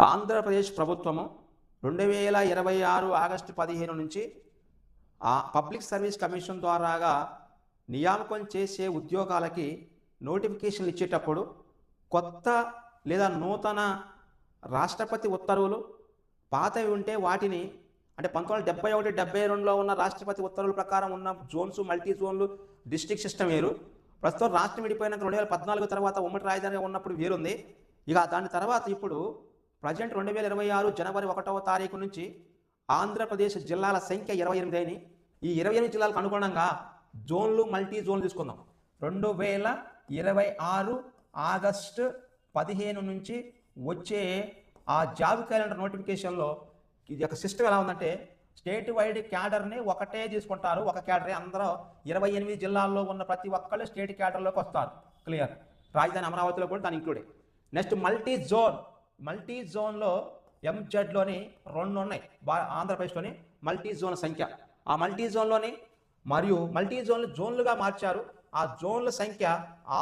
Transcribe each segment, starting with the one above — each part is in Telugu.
ఆంధ్రప్రదేశ్ ప్రభుత్వము 2026 ఆగస్టు 15 నుంచి పబ్లిక్ సర్వీస్ కమిషన్ ద్వారాగా నియామకం చేసే ఉద్యోగాలకి నోటిఫికేషన్లు ఇచ్చేటప్పుడు కొత్త లేదా నూతన రాష్ట్రపతి ఉత్తర్వులు పాతవి ఉంటే వాటిని అంటే 1971 72లో ఉన్న రాష్ట్రపతి ఉత్తర్వుల ప్రకారం ఉన్న జోన్స్ మల్టీ జోన్లు డిస్ట్రిక్ట్ సిస్టమ్ వేరు. ప్రస్తుతం రాష్ట్రం విడిపోయినాక 2014 తర్వాత ఉమ్మడి రాజధానిగా ఉన్నప్పుడు వేరుంది. ఇక దాని తర్వాత ఇప్పుడు ప్రజెంట్ 2026 జనవరి 1వ తారీఖు నుంచి ఆంధ్రప్రదేశ్ జిల్లాల సంఖ్య 28 అయినాయి. ఈ 28 జిల్లాలకు అనుగుణంగా జోన్లు మల్టీ జోన్లు తీసుకుందాం. 2026 ఆగస్టు 15 నుంచి వచ్చే ఆ జాబ్ క్యాలెండర్ నోటిఫికేషన్లో ఇది ఒక సిస్టమ్ ఎలా ఉందంటే స్టేట్ వైడ్ క్యాడర్ని ఒకటే తీసుకుంటారు. ఒక క్యాడరే అందరూ 28 జిల్లాల్లో ఉన్న ప్రతి ఒక్కళ్ళు స్టేట్ క్యాడర్లోకి వస్తారు. క్లియర్. రాజధాని అమరావతిలో కూడా దాని ఇంక్లూడే. నెక్స్ట్ మల్టీ జోన్లో ఎంజెడ్లోని 2 ఉన్నాయి. ఆంధ్రప్రదేశ్లోని మల్టీ జోన్ సంఖ్య ఆ మల్టీ జోన్లోని మరియు మల్టీ జోన్లుగా మార్చారు. ఆ జోన్ల సంఖ్య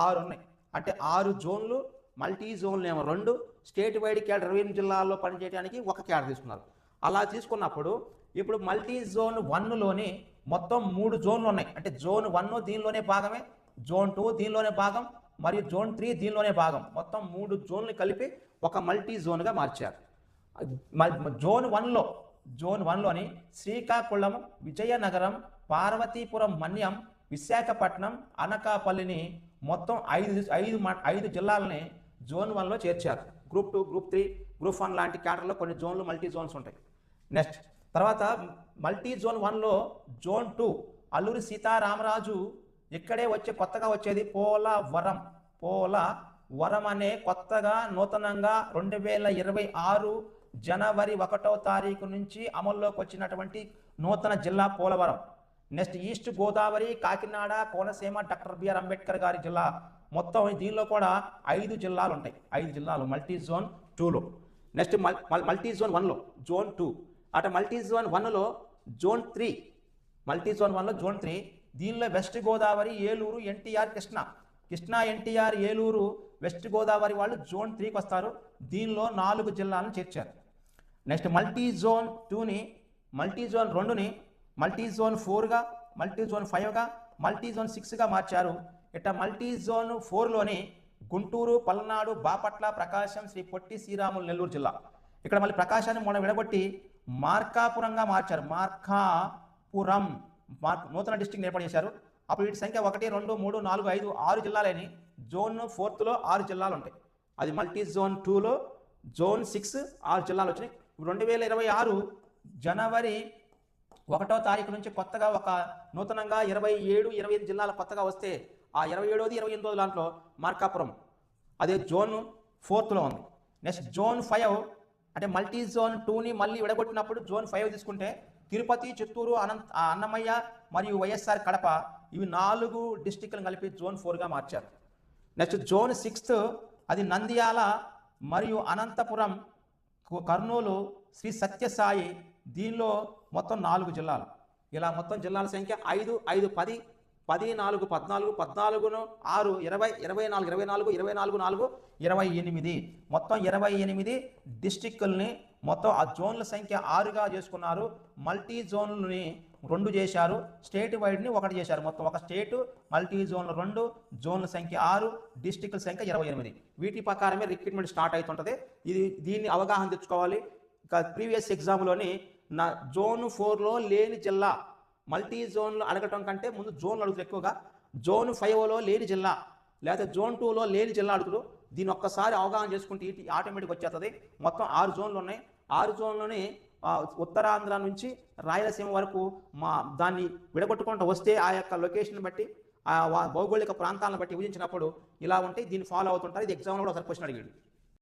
6 ఉన్నాయి. అంటే 6 జోన్లు మల్టీ జోన్లు ఏమో 2 స్టేట్ వైడ్ క్యాడర్ 28 జిల్లాల్లో పనిచేయడానికి ఒక క్యాడర్ తీసుకున్నారు. అలా తీసుకున్నప్పుడు ఇప్పుడు మల్టీ జోన్ 1లోని మొత్తం 3 జోన్లు ఉన్నాయి. అంటే జోన్ 1 దీనిలోనే భాగమే, జోన్ 2 దీనిలోనే భాగం మరియు జోన్ 3 దీనిలోనే భాగం. మొత్తం 3 జోన్లు కలిపి ఒక మల్టీ జోన్గా మార్చారు. జోన్ 1లోని శ్రీకాకుళం, విజయనగరం, పార్వతీపురం, మన్యం, విశాఖపట్నం, అనకాపల్లిని మొత్తం 5 జిల్లాలని జోన్ 1లో చేర్చారు. గ్రూప్ 2, గ్రూప్ 3, గ్రూప్ 1 లాంటి క్యాడర్లో కొన్ని జోన్లు మల్టీ జోన్స్ ఉంటాయి. నెక్స్ట్ తర్వాత మల్టీ జోన్ 1లో జోన్ 2 అల్లూరి సీతారామరాజు ఇక్కడే కొత్తగా వచ్చేది పోలవరం అనే కొత్తగా నూతనంగా 2026 జనవరి 1వ తారీఖు నుంచి అమల్లోకి వచ్చినటువంటి నూతన జిల్లా Polavaram. Next east Godavari, Kakinada, Konaseema, doctor B R Ambedkar గారి జిల్లా. మొత్తం దీనిలో కూడా 5 జిల్లాలు ఉంటాయి. 5 జిల్లాలు మల్టీ జోన్ 2లో. నెక్స్ట్ మల్టీ జోన్ 1లో జోన్ 2 అటు మల్టీ జోన్ 1లో జోన్ 3 మల్టీ జోన్ 1లో జోన్ 3 దీనిలో వెస్ట్ గోదావరి, ఏలూరు, ఎన్టీఆర్, కృష్ణా ఎన్టీఆర్, ఏలూరు, వెస్ట్ గోదావరి వాళ్ళు జోన్ 3కి వస్తారు. దీనిలో 4 జిల్లాలను చేర్చారు. నెక్స్ట్ మల్టీ జోన్ 2ని మల్టీ జోన్ 2ని మల్టీ జోన్ 4గా, మల్టీ జోన్ 5గా, మల్టీ జోన్ 6గా మార్చారు. ఇట్లా మల్టీ జోన్ 4లోని గుంటూరు, పల్నాడు, బాపట్ల, ప్రకాశం, శ్రీ పొట్టి శ్రీరాములు, నెల్లూరు జిల్లా. ఇక్కడ మళ్ళీ ప్రకాశాన్ని మొన్న విడగొట్టి మార్కాపురంగా మార్చారు. మార్కాపురం నూతన డిస్ట్రిక్ట్ ఏర్పాటు చేశారు. అప్పుడు వీటి సంఖ్య 1, 2, 3, 4, 5, 6 జిల్లాలని. జోన్ 4లో 6 జిల్లాలు ఉంటాయి. అది మల్టీ జోన్ 2లో జోన్ 6 6 జిల్లాలు వచ్చినాయి. 2026 జనవరి 1వ తారీఖు నుంచి కొత్తగా ఒక నూతనంగా 27, 28 జిల్లాలు కొత్తగా వస్తే ఆ 27వ 28వ దాంట్లో మార్కాపురం అదే జోన్ 4లో ఉంది. నెక్స్ట్ జోన్ 5 అంటే మల్టీ జోన్ 2ని మళ్ళీ విడగొట్టినప్పుడు జోన్ 5 తీసుకుంటే తిరుపతి, చిత్తూరు, అన్నమయ్య మరియు వైఎస్ఆర్ కడప ఇవి 4 డిస్ట్రిక్ట్లను కలిపి జోన్ 4గా మార్చారు. నెక్స్ట్ జోన్ 6 అది నంద్యాల మరియు అనంతపురం, కర్నూలు, శ్రీ సత్యసాయి. దీనిలో మొత్తం 4 జిల్లాలు. ఇలా మొత్తం జిల్లాల సంఖ్య 5, 5, 10, 10, 4, 14, 14, 6, 20, 24, 24, 24, 4, 28. మొత్తం 28 డిస్ట్రిక్టుల్ని మొత్తం ఆ జోన్ల సంఖ్య 6గా చేసుకున్నారు. మల్టీ జోన్లని 2 చేశారు. స్టేట్ వైడ్ని 1 చేశారు. మొత్తం ఒక స్టేటు, మల్టీ జోన్లు 2, జోన్ల సంఖ్య 6, డిస్ట్రిక్టుల సంఖ్య 28. వీటి ప్రకారమే రిక్రూట్మెంట్ స్టార్ట్ అవుతుంటుంది. దీన్ని అవగాహన తెచ్చుకోవాలి. ఇక ప్రీవియస్ ఎగ్జామ్లోని జోన్ 4లో లేని జిల్లా మల్టీ జోన్లు అడగటం కంటే ముందు జోన్లు అడుగుతారు ఎక్కువగా. జోన్ 5లో లేని జిల్లా లేదా జోన్ 2లో లేని జిల్లా అడుగుతారు. దీన్ని ఒక్కసారి అవగాహన చేసుకుంటే ఆటోమేటిక్ వచ్చేస్తుంది. మొత్తం 6 జోన్లు ఉన్నాయి. 6 జోన్లోని ఉత్తరాంధ్ర నుంచి రాయలసీమ వరకు దాన్ని విడగొట్టుకుంటూ వస్తే ఆ యొక్క లొకేషన్ బట్టి ఆ భౌగోళిక ప్రాంతాలను బట్టి విభజించినప్పుడు ఇలా ఉంటే దీన్ని ఫాలో అవుతుంటారు. ఇది ఎగ్జామ్లో కూడా ఒకసారి క్వశ్చన్ అడిగాడు.